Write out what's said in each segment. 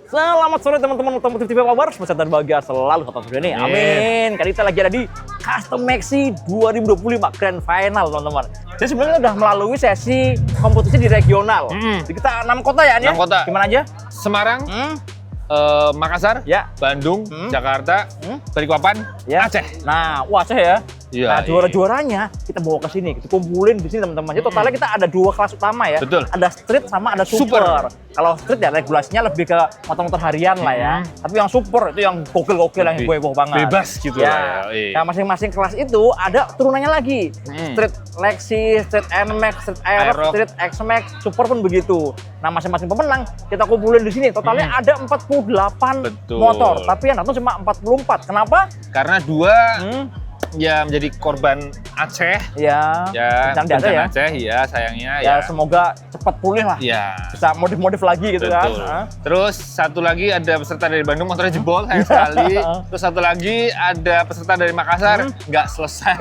Selamat sore teman-teman Otomotif TV Powers, sehat dan bahagia selalu satu video ini. Amin. Kali kita lagi ada di Custom Maxi 2025 Grand Final, teman-teman. Jadi sebelumnya udah melalui sesi kompetisi di regional. Jadi kita 6 kota ya, 6 kota. Gimana aja? Semarang, Makassar, Ya. Bandung, Jakarta, Balikpapan, Ya. Aceh. Nah, Aceh ya. Iya, Nah, juara-juaranya kita bawa ke sini, kita kumpulin di sini teman-teman. Jadi totalnya kita ada 2 kelas utama ya. Betul. Ada street sama ada super. Kalau street ya regulasinya lebih ke motor-motor harian lah ya. Tapi yang super itu yang gokil-gokil, yang heboh banget. Bebas gitu ya. lah ya. Nah, masing-masing kelas itu ada turunannya lagi. Street Lexi, Street NMAX, Street Aerox, Street X-Max, super pun begitu. Nah, masing-masing pemenang kita kumpulin di sini. Totalnya ada 48 Betul. motor, tapi yang datang cuma 44. Kenapa? Karena 2 ya menjadi korban Aceh. Ya, Ya, bencana bencana ya. Aceh, ya sayangnya Ya, semoga cepat pulih lah. Ya. Bisa modif-modif lagi gitu Betul. kan. Terus satu lagi ada peserta dari Bandung motornya jebol sayang sekali. Terus satu lagi ada peserta dari Makassar nggak selesai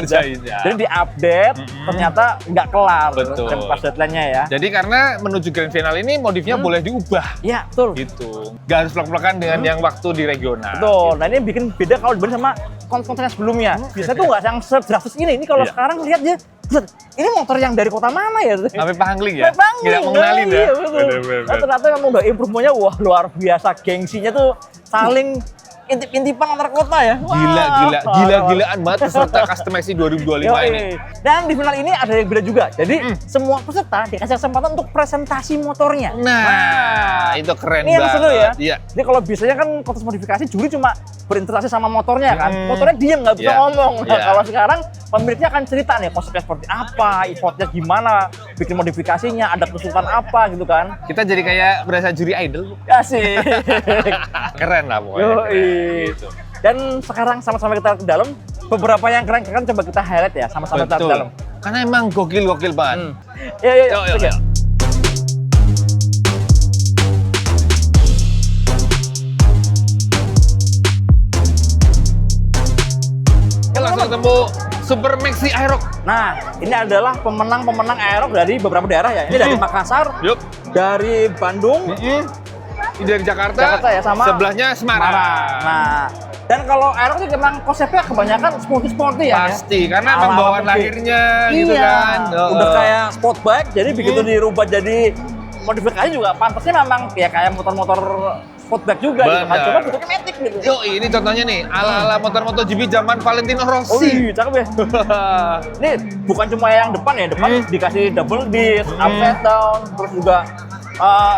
kerjainnya. Jadi diupdate, ternyata nggak kelar. Betul. Pas deadline-nya ya. Jadi karena menuju grand final ini modifnya boleh diubah Iya, betul. gitu. Nggak harus plek-plekan dengan yang waktu di regional. Betul. Nah, ini bikin beda kalau dibanding sama konten yang sebelumnya. Biasanya tuh nggak yang sedrastis ini. Ini kalau Iya. sekarang lihat ya, ini motor yang dari kota mana ya? Sampai pangling ya? Bangling. Tidak mengenalin ya? Iya, betul. Nah, ternyata memang udah improve-nya wah luar biasa. Gengsinya tuh saling intip-intipan antar kota ya. Wah. Gila-gilaan banget peserta Custom Maxi 2025 ini. Dan di final ini ada yang beda juga. Jadi semua peserta dikasih kesempatan untuk presentasi motornya. Nah, itu keren Ini yang banget. seru ya. Iya. Jadi kalau biasanya kan kontes modifikasi juri cuma berinteraksi sama motornya kan. Motornya diam nggak bisa Iya. ngomong. Nah, Iya. kalau sekarang pemiliknya akan cerita nih konsepnya seperti apa, effortnya gimana, bikin modifikasinya, ada kesulitan apa gitu kan. Kita jadi kayak berasa juri idol. Asik. Keren lah pokoknya. Yoi. Keren. Gitu. Dan sekarang sama-sama kita ke dalam. Beberapa yang keren-keren coba kita highlight ya, sama-sama kita ke Betul. dalam. Karena emang gokil-gokil banget. Yuk. Yuk. Kita langsung ketemu Super Maxi Aerox. Nah, ini adalah pemenang-pemenang Aerox dari beberapa daerah ya. Ini dari Makassar, Yup. dari Bandung, Ini dari Jakarta ya, sama sebelahnya Semarang. Nah, dan kalau Aerox ini memang konsepnya kebanyakan sporty ya. Pasti, ya? karena emang Ala-ala bawaan mobil. lahirnya gitu Iya, kan. udah kayak sport bike, jadi begitu dirubah jadi modifikasi juga pantasnya memang ya kayak motor-motor sport bike juga gitu kan. Benar. Coba bentuknya matic gitu. Yo, ini contohnya nih, ala-ala motor GP zaman Valentino Oh Rossi. iya, cakep ya. Ini bukan cuma yang depan ya, depan dikasih double disc, upside down, terus juga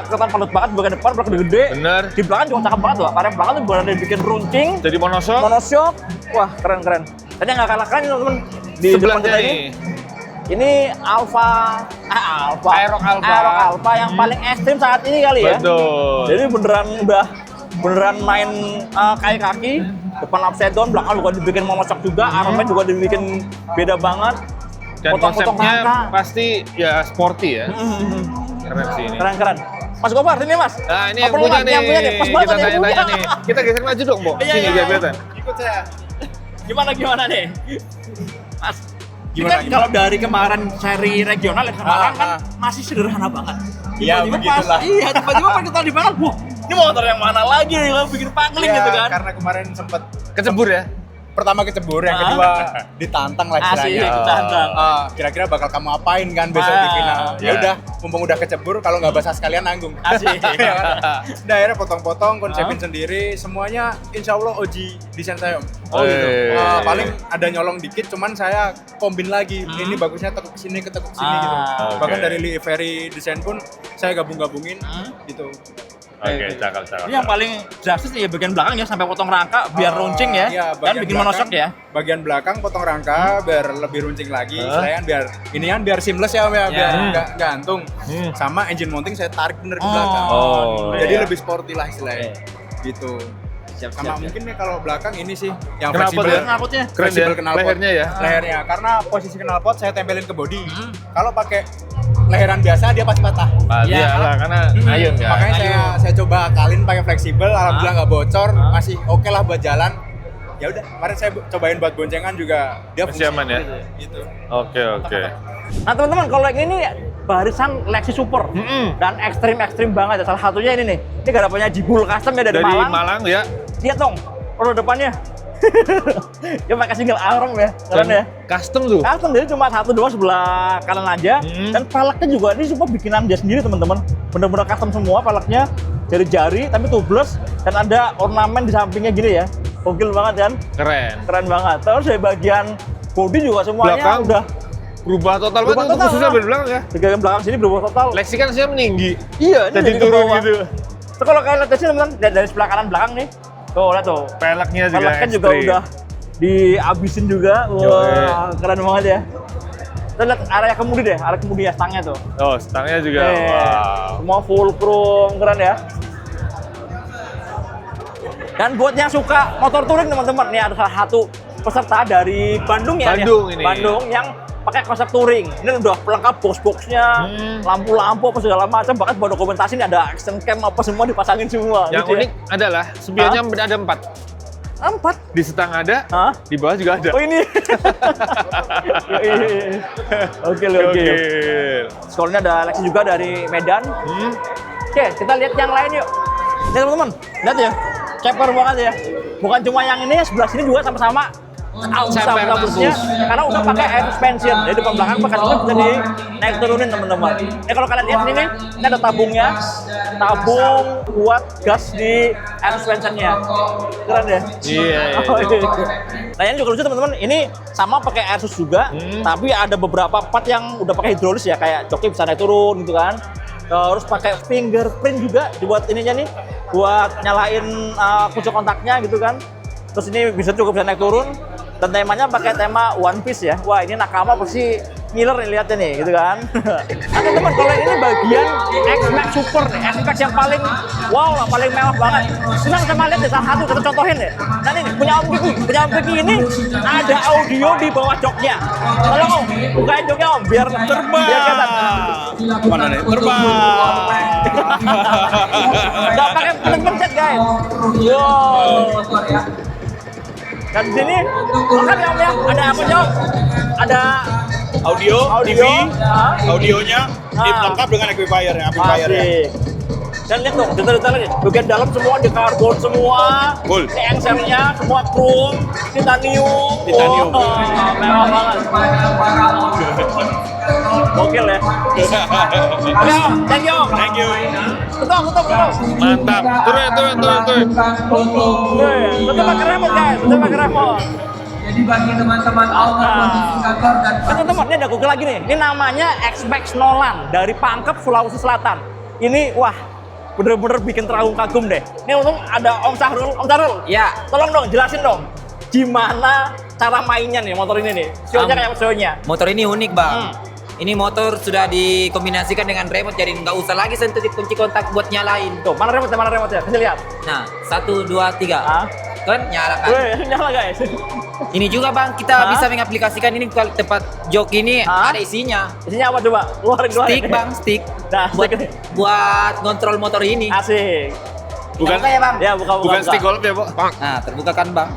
kelihatan padat banget bagian depan, belakang gede. Bener. Di belakang juga cakep banget loh, karena belakang tuh benar dibikin runcing, Jadi monoshock. monoshock, wah keren-keren. Dan yang nggak kalah keren teman-teman di depan Sebelahnya kita nih. ini Aerox Alpha. Aerox Alpha yang paling ekstrim saat ini kali ya. Betul. Jadi beneran main kaki, depan upside down, belakang juga dibikin monoshock juga, armnya juga dibikin beda banget. Dan Potong-potong konsepnya rangka. pasti ya sporty ya. Keren sih ini. Keren-keren. Mas Gopar, sini Mas. Nah, ini yang Apa punya Mas? nih. Yang punya nih. Pas banget Kita nih, yang tanya-tanya punya. nih. Kita geser maju dong, Bo. Iya, Sini iya. biar kelihatan. Ikut saya. Gimana nih? Mas, Gimana, kan kalau dari kemarin seri regional yang Semarang kan masih sederhana banget. Iya, begitulah. Tiba-tiba pas kita di mana, wah, ini motor yang mana lagi nih, lo bikin pangling Iya, gitu kan. karena kemarin sempet Kecebur ya? pertama kecebur, yang kedua ditantang lah Asik, istilahnya. ditantang. Kira-kira bakal kamu apain kan besok di final? Ya Iya. udah, mumpung udah kecebur, kalau nggak basah sekalian nanggung. Asik. Ya kan? Udah akhirnya potong-potong, konsepin sendiri, semuanya insya Allah Oji desain saya Om. Oh, gitu. Paling ada nyolong dikit, cuman saya kombin lagi. Ini bagusnya tekuk sini, ketekuk sini gitu. Oke. Bahkan dari livery desain pun saya gabung-gabungin gitu. Oke, cakep. Ini yang paling drastis nih ya, bagian belakang ya, sampai potong rangka biar runcing ya, Iya, dan bikin monoshock ya. Bagian belakang potong rangka biar lebih runcing lagi. Selain biar ini kan biar seamless ya Om ya, biar nggak gantung. Sama engine mounting saya tarik bener ke belakang. Oh, Jadi iya. lebih sporty lah istilahnya. Gitu. Siap, Sama siap. mungkin nih kalau belakang ini sih yang Kenapa fleksibel. tuh? Knalpotnya. Keren Fleksibel ya, knalpot. lehernya ya? Lehernya, karena posisi knalpot saya tempelin ke body. Kalau pakai leheran biasa dia pasti patah. Iya. Iyalah, karena ayun ya. Makanya saya coba akalin pakai fleksibel, alhamdulillah nggak bocor, masih oke lah buat jalan. Ya udah, kemarin saya cobain buat boncengan juga dia Masih aman ya? Gitu. Oke. Nah teman-teman, kalau yang ini barisan Lexi Super dan ekstrim banget. Salah satunya ini nih, ini garapannya Jibul Custom ya dari Malang. ya. Lihat dong, roda depannya. Ya pakai single arm ya, keren ya. Custom tuh. Custom jadi cuma 1 2 sebelah kanan aja. Dan peleknya juga ini semua bikinan dia sendiri teman-teman. Bener-bener custom semua peleknya, jari-jari tapi tubeless dan ada ornamen di sampingnya gini ya. Gokil banget kan? Keren banget. Terus dari bagian bodi juga semuanya belakang udah berubah total banget untuk khususnya kan? bagian belakang ya. Bagian belakang sini berubah total. Lexi kan sebenarnya meninggi. Iya, ini jadi ke turun bawah. gitu. Terus kalau kalian lihat sini teman-teman dari sebelah kanan belakang nih. Tuh, lihat tuh. Peleknya juga Peleknya juga ekstrim. udah dihabisin juga. Wah, keren banget ya. Kita lihat area kemudi deh, area kemudi ya, stangnya tuh. Oh, stangnya juga. Wow. Semua full chrome, keren ya. Dan buat yang suka motor touring teman-teman, ini ada salah satu peserta dari Bandung ya. Bandung ya? ini. Bandung yang pakai konsep touring. Ini udah pelengkap box-boxnya, lampu-lampu apa segala macam. Bahkan buat dokumentasi ini ada action cam apa semua dipasangin semua. Yang gitu ya. unik adalah spionnya ada 4. 4. Di setang ada, Hah? di bawah juga ada. Oh ini. Oke. Skornya ada Lexi juga dari Medan. Oke, kita lihat yang lain yuk. Ya teman-teman, lihat ya. Ceper banget ya. Bukan cuma yang ini, sebelah sini juga sama-sama Asus-nya karena udah pakai air suspension. Jadi depan belakang pakai bisa di naik turunin teman-teman. Kalau kalian lihat ini ada tabungnya, tabung buat gas di air suspensionnya. Keren ya? Iya. Nah ini juga lucu teman-teman. Ini sama pakai air sus juga, tapi ada beberapa part yang udah pakai hidrolis ya, kayak joki bisa naik turun gitu kan. Terus pakai fingerprint juga dibuat ininya nih, buat nyalain kunci kontaknya gitu kan. Terus ini bisa naik turun. Dan temanya pakai tema One Piece ya. Wah ini nakama pasti ngiler nih lihatnya nih gitu kan. Nah teman-teman kalau ini bagian X-Max Super nih, X-Max yang paling wow lah, paling mewah banget. Senang sama lihat deh, salah satu kita contohin deh. Nah ini punya Om Kiki ini ada audio di bawah joknya. Tolong Om, bukain joknya Om biar terbang. Biar kelihatan. Mana nih? Terbang. Gak pakai pencet guys. Wow. Dan di sini makan ya Om ya, ada apa Om? Ada Audio, TV, audionya Ah. lengkap dengan amplifier ya. Asik. Dan lihat dong, detail-detailnya. Bagian dalam semua di karbon semua. Full. Ini engselnya semua chrome, titanium. Titanium. Wah, mewah banget. Gokil ya. Oke Om, thank you Om. Thank you. Tutup. Mantap. Turun. Tutup pakai remote guys, tutup pakai remote. Jadi bagi teman-teman kantor dan Teman-teman, ini ada Google lagi nih. Ini namanya X-Max Nolan dari Pangkep, Sulawesi Selatan. Ini wah, bener-bener bikin terlalu kagum deh. Ini untung ada Om Sahrul. Om Sahrul, Ya. tolong dong jelasin dong gimana cara mainnya nih motor ini nih. Sionya kayak apa sionya? motor ini unik bang. Ini motor sudah dikombinasikan dengan remote, jadi nggak usah lagi sentuh kunci kontak buat nyalain. Tuh, mana remote ya? Kasih lihat. Nah, 1, 2, 3. Ah. Kan nyalakan. Wih, nyala guys. Ini juga bang, kita Hah? bisa mengaplikasikan ini kalau tempat jok ini Hah? ada isinya. Isinya apa coba? Keluarin. Stick bang, stick. Nah, buat, stick ini. buat kontrol motor ini. Asik. Bukan Buka ya bang? Ya, buka. Bukan stick golf ya, Pak. Nah, terbuka kan bang?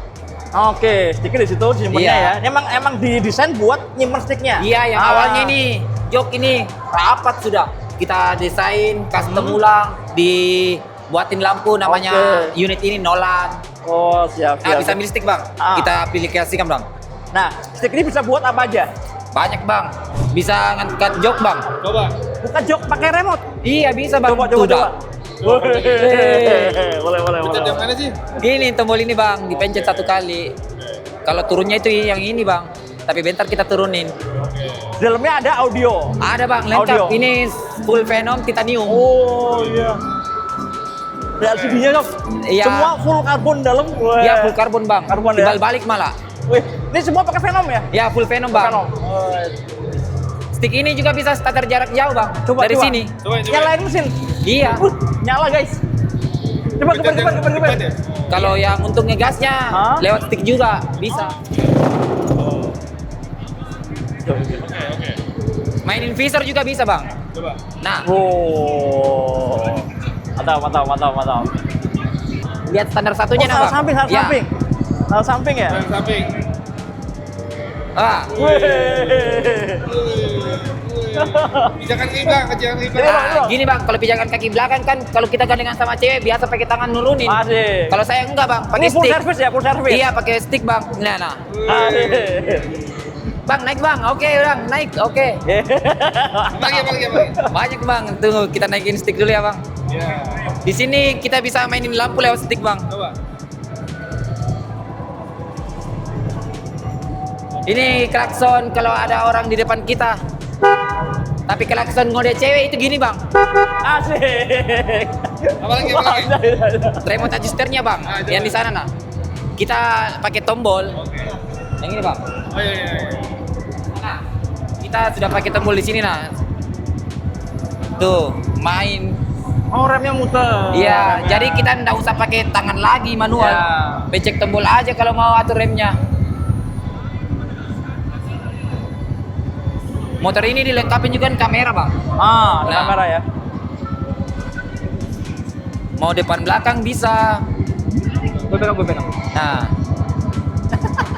Oke, sticknya di situ disimpannya Iya. ya. Ini emang didesain buat nyimpen sticknya. Iya, yang awalnya ini jok ini rapat sudah. Kita desain, custom ulang, dibuatin lampu namanya unit ini Nolan. Oh, siap. Nah, bisa milih stick bang. Ah. Kita aplikasikan bang. Nah, stick ini bisa buat apa aja? Banyak bang. Bisa ngangkat jok bang. Coba. Buka jok pakai remote. Iya bisa bang. Coba. Tuh, dah. Boleh. Pencet yang mana sih? Ini tombol ini bang, dipencet 1 kali. Kalau turunnya itu yang ini bang. Tapi bentar kita turunin. Di dalamnya ada audio. Ada bang, lengkap. Audio. Ini full Venom titanium. Oh iya. Ada LCD-nya dong. Iya. Semua full karbon dalam. Wah. Iya full karbon bang. Karbon ya? Dibal balik malah. Wih, ini semua pakai Venom ya? Ya full Venom bang. Venom. Stick ini juga bisa starter jarak jauh bang. Coba, Dari coba. sini. Nyalain mesin. Iya. Nyala guys. Coba. ya? Kalau yang untuk ngegasnya Hah? lewat stick juga bisa. Mainin visor juga bisa bang. Coba. Nah, Oh. Mantap. lihat standar satunya nah salah bang. samping. Ya. Salah samping ya? Samping. Ah, Wih. Pijakan kaki belakang, pijakan kaki belakang. Nah, gini bang, kalau pijakan kaki belakang kan kalau kita gandengan sama cewek biasa pakai tangan nurunin. Asik. Kalau saya enggak bang, pakai Ini full stick. service ya, full service. Iya pakai stick bang. Nah. Asik. Bang naik bang, oke bang naik, oke. Apalagi. Banyak bang, tunggu kita naikin stick dulu ya bang. Iya. Di sini kita bisa mainin lampu lewat stick bang. Coba. Ini klakson kalau ada orang di depan kita. Tapi klakson ngode cewek itu gini bang. Asik. Apalagi. Remote adjusternya bang, Ah, itu yang di sana nah. Kita pakai tombol. Oke. Yang ini bang. Oh iya. Nah, kita sudah pakai tombol di sini nah. Tuh, main. Oh, remnya muter. Iya, jadi kita nggak usah pakai tangan lagi manual. Ya. Pencet tombol aja kalau mau atur remnya. Motor ini dilengkapi juga dengan kamera bang. Ah, ada Nah. kamera ya. Mau depan belakang bisa. Gue pegang. Nah,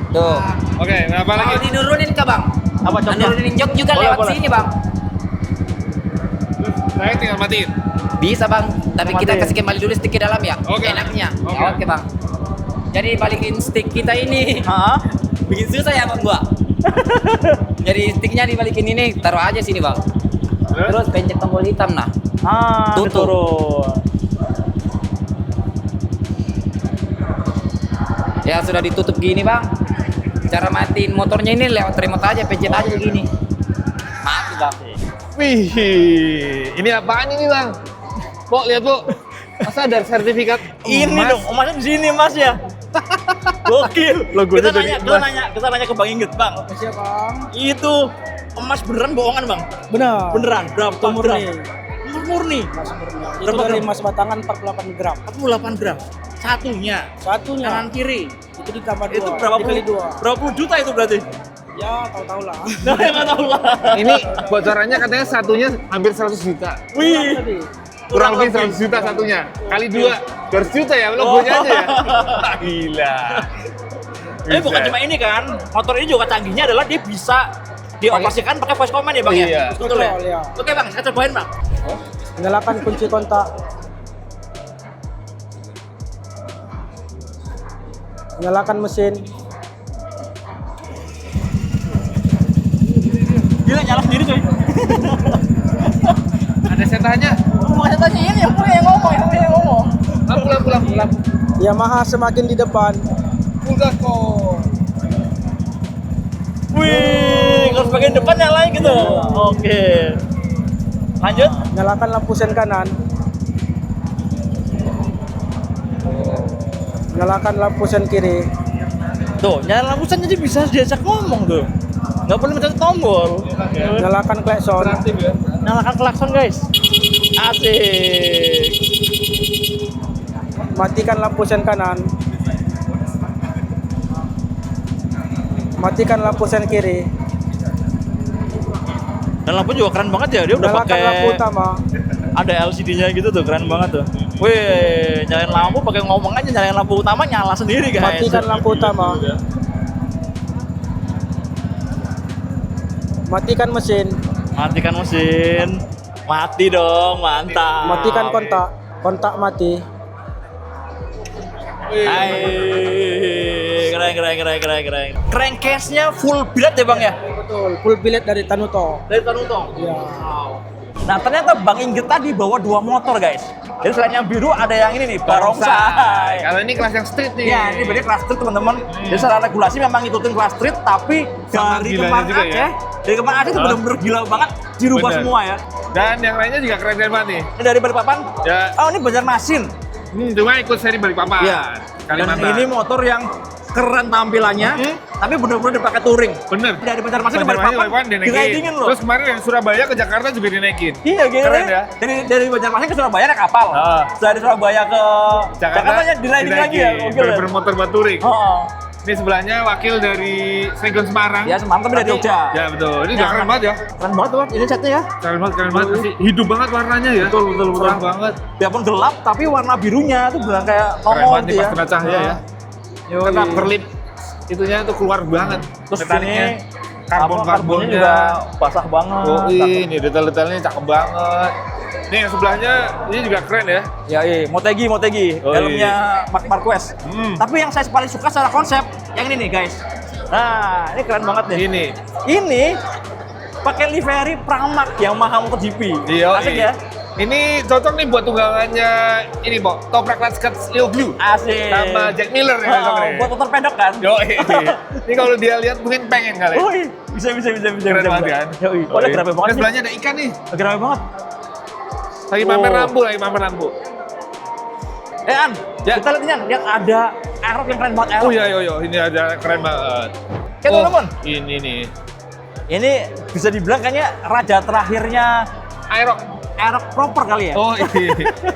tuh. Oke, apa lagi? Mau dinurunin kah bang? Apa contohnya? Nurunin jok juga Boleh, lewat boleh. sini bang. Saya tinggal matiin. Bisa bang, tapi Mati. kita kasih kembali dulu stick ke dalam ya. Oke. Enaknya. Oke. Oke bang. Jadi balikin stick kita ini. Hah? Bikin susah ya bang gua. Jadi sticknya dibalikin ini, taruh aja sini bang. Terus pencet tombol hitam nah. Ah, Tutup. turun. Ya sudah ditutup gini bang. Cara matiin motornya ini lewat remote aja, pencet aja begini. Mati bang. Wih, ini apaan ini bang? Pok, lihat Pok. Masa ada sertifikat Ini emas? dong, emasnya di sini mas ya. Gokil. Logonya kita dari nanya, emas. kita nanya ke Bang Inget bang. Siapa bang? Itu emas beneran bohongan bang? Benar. Beneran. Berapa Itu murni. gram? Emas murni. Mas murni. Itu Berapa dari gram? emas batangan 48 gram. 48 gram. Satunya. Satunya. Kanan kiri. Itu ditambah Itu dua. berapa Dikali puluh? dua. Berapa puluh juta itu berarti? Ya tahu-tahu lah. Nah, nggak tahu lah. Ini bocorannya katanya satunya hampir 100 juta. Wih. Tadi. Kurang lebih 100 juta satunya. Kali 2, 200 juta ya logonya aja ya. Gila. Tapi bukan cuma ini kan, motor ini juga canggihnya adalah dia bisa dioperasikan pakai voice command ya bang ya? Iya. Betul ya? Betul, ya. Oke bang, saya cobain bang. Nyalakan kunci kontak. Nyalakan mesin. Gila nyala sendiri coy. Ada setannya. Makanya tanya ini yang punya yang ngomong, Lampu. Yamaha semakin di depan. Udah kok. Wih, kalau bagian depan nyalain gitu. Oke. Lanjut. Nyalakan lampu sen kanan. Nyalakan lampu sen kiri. Tuh, nyala lampu sen jadi bisa diajak ngomong tuh. Nggak perlu mencet tombol. Nyalakan klakson. Nyalakan klakson guys. Asik. Matikan lampu sen kanan. Matikan lampu sen kiri. Dan lampu juga keren banget ya, dia udah Nyalakan pakai lampu utama. ada LCD-nya gitu tuh, keren banget tuh. Wih, nyalain lampu pakai ngomong aja, nyalain lampu utama nyala sendiri guys. Matikan lampu utama. Matikan mesin. Matikan mesin. Mati dong, mantap. Matikan kontak. Kontak mati. Hai, keren. Crankcase-nya full billet ya bang ya? Betul. Full billet dari Tanuto. Dari Tanutong. Ya. Nah ternyata Bang Inggit tadi bawa 2 motor guys. Jadi selain yang biru ada yang ini nih, barongsai. Kalau ini kelas yang street nih. Iya, ini berarti kelas street teman-teman. Jadi secara regulasi memang ngikutin kelas street, tapi Sama dari gilanya kemarin juga Aceh, ya? dari kemarin Aceh itu bener-bener gila banget, dirubah Bener. semua ya. Dan yang lainnya juga keren-keren banget nih. Ini dari Balikpapan. Ya. Oh ini Banjarmasin. Cuma ikut seri Balikpapan. Iya. Dan Kalimantan. ini motor yang keren tampilannya, tapi bener-bener dipakai touring. Bener. Dari Banjarmasin ke Banjarmasin Balikpapan, dinaikin. di-ridingin loh. Terus kemarin yang Surabaya ke Jakarta juga dinaikin. Iya, gila Keren ya. Dari Banjarmasin ke Surabaya naik kapal. Ah. Dari Surabaya ke Jakarta ya di-riding lagi ya. Gokil ya. Bermotor buat touring. Oh. Ini sebelahnya wakil dari Sregon Semarang. Ya, Semarang tapi dari Jogja. Ya betul. Ini juga Nah, keren banget ya. Keren banget tuh, Bang. Ini catnya ya. Keren banget sih. Hidup banget warnanya ya. Betul. Cerah banget. Biarpun gelap, tapi warna birunya tuh benar kayak Keren nongol banget nih gitu pas kena cahaya ya. Yoi. Karena perlip itunya tuh keluar banget. Terus metallicnya. ini Karbon-karbonnya juga basah banget. Oh ini detail-detailnya cakep banget. Nih yang sebelahnya ini juga keren ya. Ya iya, Motegi. Oh, Helmnya Marc Marquez. Tapi yang saya paling suka secara konsep yang ini nih guys. Nah, ini keren banget nih. Ini pakai livery Pramac Yamaha MotoGP. Iya. Asik ya. Ini cocok nih buat tunggangannya ini, Bo. Toprak Latskat Leo Blue. Asik. Sama Jack Miller ya cocok nih. Buat motor pedok kan? Yoi. Ini kalau dia lihat mungkin pengen kali. Oh, iya. Bisa. Keren banget kan? Yoi. Oh, ada gerabe banget. Dan sebelahnya ada ikan nih. Gerabe banget. Lagi mampir lampu. An, Ya. kita lihat ada aerob yang keren banget. Oh iya, ini ada keren banget. Kayak teman-teman. Ini nih. Ini bisa dibilang kayaknya raja terakhirnya aerob proper kali ya. Oh iya.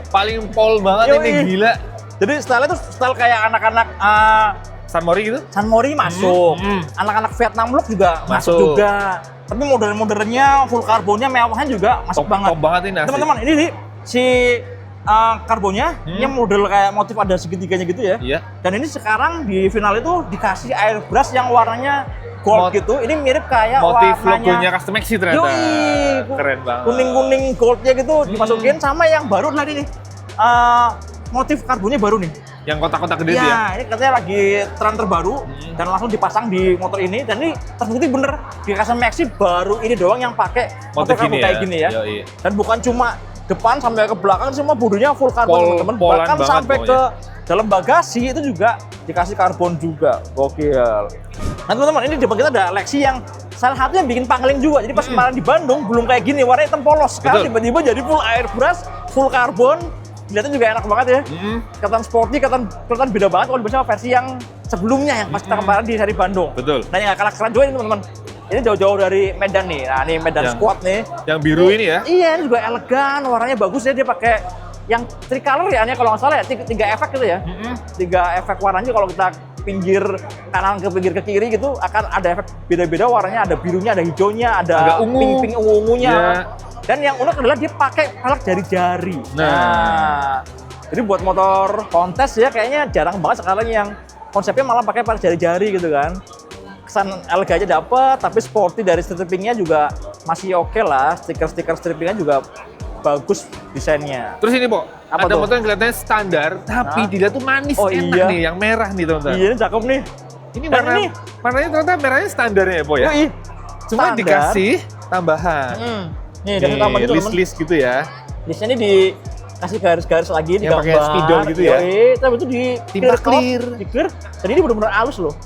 Paling pol banget Yoi. ini, gila. Jadi style-nya tuh style kayak anak-anak San Mori gitu? San Mori masuk, anak-anak Vietnam look juga masuk juga. Tapi model-modelnya full karbonnya mewahnya juga masuk banget. Top banget ini asli. Teman-teman, ini nih si karbonnya ini model kayak motif ada segitiganya gitu ya. Iya. Dan ini sekarang di final itu dikasih airbrush yang warnanya gold gitu. Ini mirip kayak Motif warnanya logonya Custom Maxi ternyata. Yoi, Keren banget. kuning-kuning goldnya gitu dimasukin sama yang baru tadi nih. Motif karbonnya baru nih. Yang kotak-kotak gede itu ya? Iya, ini katanya lagi tren terbaru dan langsung dipasang di motor ini dan ini terbukti bener di Custom Maxi baru ini doang yang pakai motor Motif karbon ini kayak ya? gini ya. Yoi. Dan bukan cuma depan sampai ke belakang semua bodinya full karbon teman-teman. Polan Bahkan banget sampai pokoknya. ke dalam bagasi itu juga dikasih karbon juga. Gokil. Nah teman-teman, ini di depan kita ada Lexi yang salah satu yang bikin pangling juga. Jadi pas kemarin di Bandung belum kayak gini, warnanya hitam polos. Sekarang Betul. tiba-tiba jadi full airbrush, full karbon. Dilihatnya juga enak banget ya. Kelihatan sporty, kelihatan beda banget kalau dibanding sama versi yang sebelumnya yang pas kita kemarin di seri Bandung. Betul. Nah yang gak kalah keren juga ini teman-teman. Ini jauh-jauh dari Medan nih. Nah ini Medan Squad nih. Yang biru ini ya? Iya, ini juga elegan, warnanya bagus ya. Dia pakai yang tricolor ya, kalau nggak salah ya, tiga efek gitu ya. Tiga efek warnanya kalau kita pinggir kanan ke pinggir ke kiri gitu akan ada efek beda-beda warnanya. Ada birunya, ada hijaunya, ada Agak ungu. pink-pink ungu-ungunya. Iya. Dan yang unik adalah dia pakai pelek jari-jari. Nah. Jadi buat motor kontes ya kayaknya jarang banget sekarang yang konsepnya malah pakai pelek jari-jari gitu kan. Kesan elegannya dapet, tapi sporty dari strippingnya juga masih oke lah. Stiker-stiker strippingnya juga bagus desainnya. Terus ini, Bo. Apa ada tuh? motor yang kelihatannya standar, tapi dilihat tuh manis, Oh, enak iya. nih. Yang merah nih, teman-teman. Iya, ini cakep nih. Ini Dan warna, ini warnanya ternyata merahnya standarnya ya, Bo ya? Yoi. Cuma Standar. dikasih tambahan. Nih, dari tambah gitu teman. list-list gitu ya. Listnya ini dikasih garis-garis lagi di Yang pakai spidol gitu ya? Yoi, tapi itu di Timpa clear. Di clear. Dan ini benar-benar halus loh.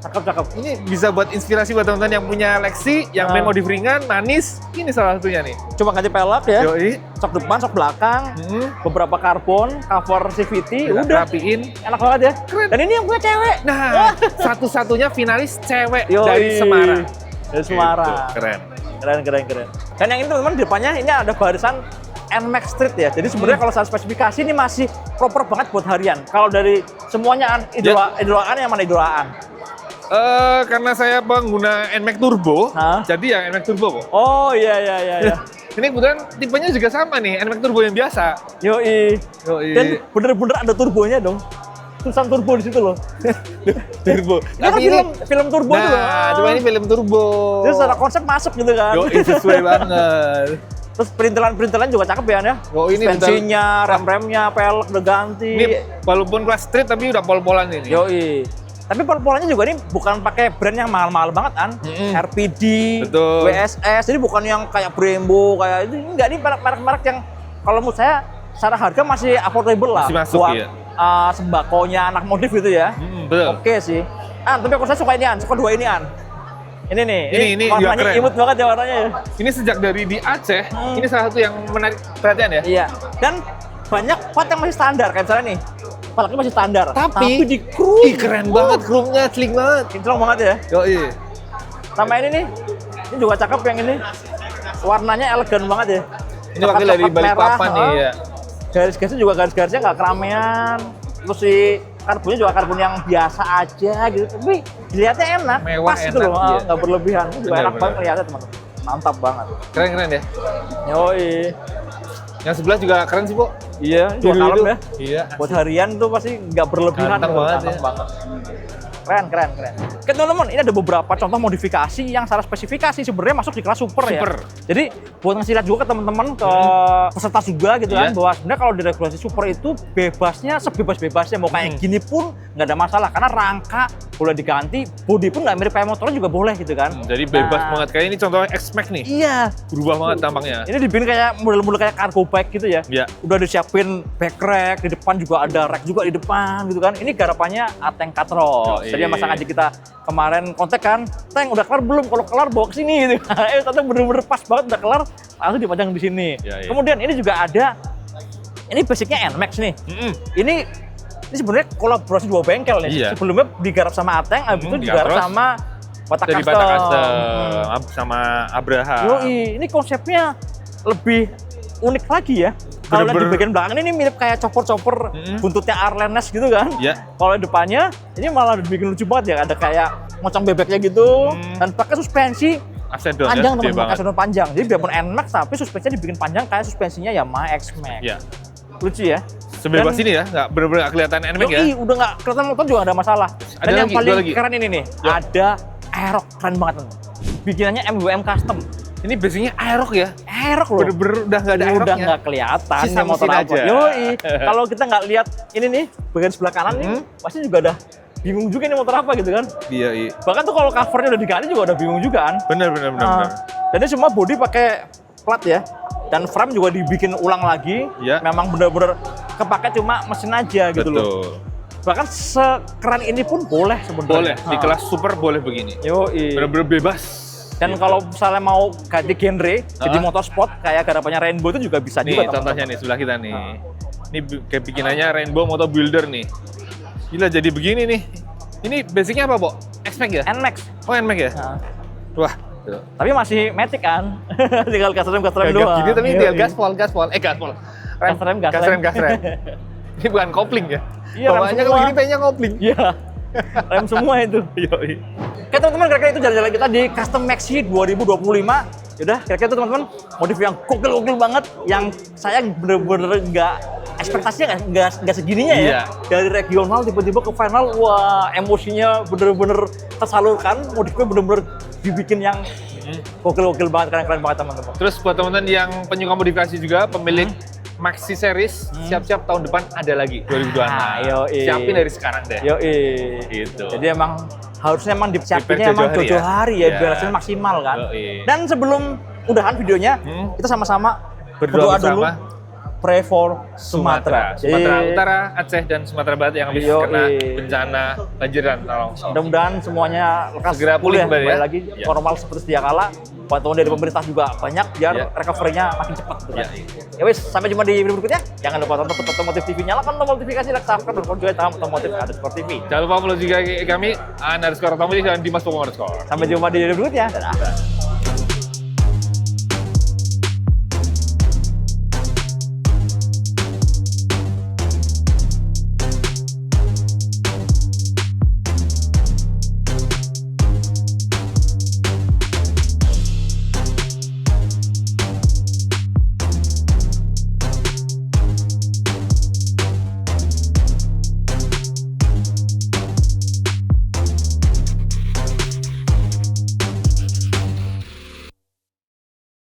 Cakep. Ini bisa buat inspirasi buat teman-teman yang punya Lexi, yang pengen modif ringan, manis. Ini salah satunya nih. Cuma ganti pelek ya. Yoi. Sok depan, sok belakang. Beberapa karbon, cover CVT, udah. Rapiin. Enak banget ya. Keren. Dan ini yang punya cewek. Nah, satu-satunya finalis cewek Yoi. dari Semarang. Dari Semarang. Gitu, keren. Keren. Dan yang ini teman-teman di depannya ini ada barisan NMAX Street ya. Jadi sebenarnya kalau saya spesifikasi ini masih proper banget buat harian. Kalau dari semuanya idolaan yang mana idolaan? Karena saya pengguna NMAX Turbo, Hah? jadi yang NMAX Turbo kok. Oh iya. Ini kebetulan tipenya juga sama nih, NMAX Turbo yang biasa. Yoi. Yoi. Dan bener-bener ada turbonya dong. Tulisan turbo di situ loh. Turbo. Ini kan film turbo tuh loh. Nah, cuma ini film turbo. Jadi secara konsep masuk gitu kan. Yoi, sesuai banget. Terus perintilan juga cakep ya. Oh, ini suspensinya, rem-remnya, pelek udah ganti. Ini walaupun kelas street tapi udah pol-polan ini. Yoi. Tapi pol-polannya juga ini bukan pakai brand yang mahal-mahal banget kan. RPD, Betul. WSS, jadi bukan yang kayak Brembo, kayak itu. Enggak, ini merek-merek yang kalau menurut saya secara harga masih affordable lah. Masih masuk, buat iya. sembakonya anak modif gitu ya. Betul. Oke sih. Tapi aku suka ini suka dua ini Ini nih, Ini juga warnanya keren. imut banget ya warnanya ya. Ini sejak dari di Aceh, ini salah satu yang menarik perhatian ya. Iya. Dan banyak part yang masih standar kayak misalnya nih. Peleknya masih standar. Tapi di chrome. Ih, keren banget chrome-nya, slick banget. Kinclong banget ya. Yoi. Sama ini nih. Ini juga cakep yang ini. Warnanya elegan banget ya. Ini wakil dari Coklat merah, Balikpapan nih ya. Garis-garisnya juga garis-garisnya nggak keramaian. Terus si karbonnya juga karbon yang biasa aja gitu. Tapi dilihatnya enak, Mewah, pas gitu enak, loh, iya. nggak berlebihan. Ini juga Bener, enak banget bener. kelihatan teman-teman. Mantap banget. Keren ya. Yoi. Yang sebelah juga keren sih, Bu. Iya, ini juga kalem ya. Iya. Buat harian tuh pasti nggak berlebihan. Ganteng tuh, banget ganteng ya. banget. Keren. Oke teman-teman, ini ada beberapa contoh modifikasi yang secara spesifikasi sebenarnya masuk di kelas super ya. Jadi buat ngasih lihat juga ke teman-teman, ke peserta juga gitu kan, bahwa sebenarnya kalau di regulasi super itu bebasnya sebebas-bebasnya, mau kayak gini pun nggak ada masalah karena rangka boleh diganti, bodi pun nggak mirip kayak motornya juga boleh gitu kan. Jadi bebas banget, kayak ini contohnya X-Max nih. Iya. Berubah banget tampaknya. Ini dibikin kayak model-model kayak cargo bike gitu ya. Iya. Udah disiapin back rack, di depan juga ada rack juga di depan gitu kan. Ini garapannya Ateng Katro. Jadi masang aja kita kemarin kontak kan, Teng udah kelar belum? Kalau kelar bawa ke sini gitu. Ternyata bener-bener pas banget udah kelar, langsung dipajang di sini. Kemudian ini juga ada, ini basicnya NMAX nih. Ini sebenarnya kolaborasi dua bengkel nih. Sebelumnya digarap sama Ateng, habis itu digarap sama Bata Custom sama Abraha. Yoi, ini konsepnya lebih unik lagi ya. Kalau di bagian belakang ini mirip kayak chopper buntutnya Arlenes gitu kan. Kalau depannya ini malah dibikin lucu banget ya, ada kayak mocong bebeknya gitu dan pakai suspensi panjang teman-teman, pakai panjang. Jadi biarpun NMAX tapi suspensinya dibikin panjang kayak suspensinya Yamaha X-Max. Lucu ya. Sebebas ini ya, nggak bener-bener nggak kelihatan NMAX ya. Udah nggak kelihatan motor juga nggak ada masalah. Dan yang paling keren ini nih, ada Aerox, keren banget teman. Bikinannya MWM Custom. Ini basicnya Aerox ya? Aerox loh. Bener-bener udah nggak ada Aeroxnya. Udah nggak kelihatan Sisa motor mesin apa. aja. Yoi. Kalau kita nggak lihat ini nih, bagian sebelah kanan nih, pasti juga udah bingung juga ini motor apa gitu kan. Iya. Bahkan tuh kalau covernya udah diganti juga udah bingung juga kan. Bener. Dan ini semua bodi pakai plat ya. Dan frame juga dibikin ulang lagi. Memang bener-bener kepake cuma mesin aja gitu loh. Bahkan sekeren ini pun boleh sebenarnya. Boleh, di kelas super boleh begini. Yoi. Bener-bener bebas. Dan kalau misalnya mau ganti genre, jadi motorsport kayak garapannya Rainbow itu juga bisa nih, juga. Nih contohnya nih sebelah kita nih. Ini kayak bikinannya Rainbow Moto Builder nih. Gila jadi begini nih. Ini basicnya apa, Bo? X-Max ya? NMAX. Oh, NMAX ya? Wah. Tapi masih Matic kan? Tinggal gasrem doang. Gini tapi tinggal gaspol. Gasrem. Ini bukan kopling ya? Iya, bawaannya kalau gini pengennya kopling. Iya. Rem semua itu. Oke teman-teman, kira-kira itu jalan-jalan kita di Custom Maxi 2025. Yaudah, kira-kira itu teman-teman modif yang gokil banget, yang saya bener-bener nggak ekspektasinya nggak segininya ya. Dari regional tiba-tiba ke final, wah emosinya bener-bener tersalurkan, modifnya bener-bener dibikin yang gokil banget, keren banget teman-teman. Terus buat teman-teman yang penyuka modifikasi juga, pemilik Maxi Series, siap-siap tahun depan ada lagi 2026. Siapin dari sekarang deh. Gitu. Jadi emang harusnya disiapinnya emang jojo hari ya, biar hasilnya maksimal kan. Dan sebelum udahan videonya, kita sama-sama berdoa dulu. Pray for Sumatera. Sumatera Utara, Aceh, dan Sumatera Barat yang habis kena bencana banjir dan longsor. Mudah-mudahan semuanya lekas segera pulih kembali ya. Lagi normal seperti sedia kala. Bantuan dari pemerintah juga banyak biar recovery-nya makin cepat. Ya wis, sampai jumpa di video berikutnya. Jangan lupa tonton Otomotif TV, nyalakan tombol notifikasi, like, subscribe, dan follow juga channel Otomotif_TV. Jangan lupa follow juga kami _Otomotif dan Dimas_. Sampai jumpa di video berikutnya. Dadah.